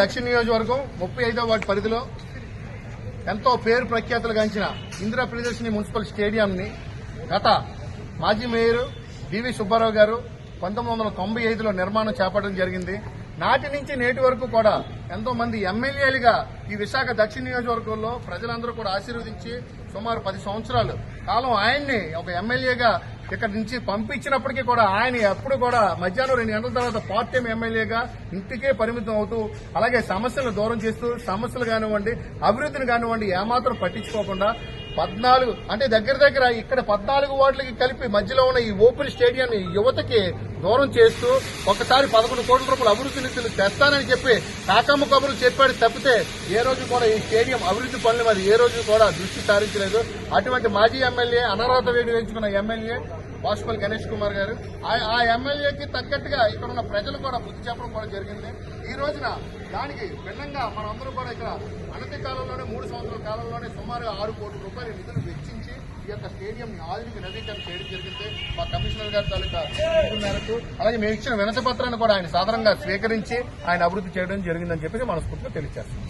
దక్షిణ నియోజకవర్గం 35వ వార్డు పరిధిలో ఎంతో పేరు ప్రఖ్యాతులు గాంచిన ఇందిరా ప్రియదర్శిని మున్సిపల్ స్టేడియంని గత మాజీ మేయర్ బివి సుబ్బారావు గారు 1995లో నిర్మాణం చేపట్టడం జరిగింది. నాటి నుంచి నేటి వరకు కూడా ఎంతో మంది ఎమ్మెల్యేలుగా ఈ విశాఖ దక్షిణ నియోజకవర్గంలో ప్రజలందరూ కూడా ఆశీర్వదించి సుమారు 10 సంవత్సరాలు కాలం ఆయన్ని ఒక ఎమ్మెల్యేగా ఇక్కడ నుంచి పంపించినప్పటికీ కూడా ఆయన ఎప్పుడు కూడా మధ్యాహ్నం 2 గంటల తర్వాత పార్ట్ టైం ఎమ్మెల్యేగా ఇంటికే పరిమితం అవుతూ అలాగే సమస్యలను దూరం చేస్తూ సమస్యలు కానివ్వండి అభివృద్ధిని కానివ్వండి ఏమాత్రం పట్టించుకోకుండా 14 అంటే దగ్గర ఇక్కడ 14 వార్డులకి కలిపి మధ్యలో ఉన్న ఈ ఓపెన్ స్టేడియాన్ని యువతకి దూరం చేస్తూ ఒకసారి 11 కోట్ల రూపాయల అభివృద్ధి నిధులు తెస్తానని చెప్పి కాకమ్మ కబుర్లు చెప్పాడు తప్పితే ఏ రోజు కూడా ఈ స్టేడియం అభివృద్ధి పనుల మీద ఏ రోజు కూడా దృష్టి సారించలేదు. అటువంటి మాజీ ఎమ్మెల్యే అనర్హత వేడి వేయించుకున్న ఎమ్మెల్యే వాసుపల్లి గణేష్ కుమార్ గారు ఆ ఎమ్మెల్యేకి తగ్గట్టుగా ఇక్కడ ఉన్న ప్రజలు కూడా బుద్ధి చెప్పడం కూడా జరిగింది. ఈ రోజున దానికి భిన్నంగా మనందరూ కూడా ఇక్కడ అనతి కాలంలోనే 3 సంవత్సరాల కాలంలోనే సుమారు 6 కోట్ల రూపాయల నిధులు వెచ్చించి ఈ యొక్క స్టేడియం ఆధునిక నవీకరణ చేయడం జరిగింది. మా కమిషనర్ గారి తాలూకా మేరకు అలాగే మేము ఇచ్చిన వినతి పత్రాన్ని కూడా ఆయన సాధారణంగా స్వీకరించి ఆయన అభివృద్ధి చేయడం జరిగిందని చెప్పి మనస్ఫూర్తిగా తెలియజేస్తున్నాం.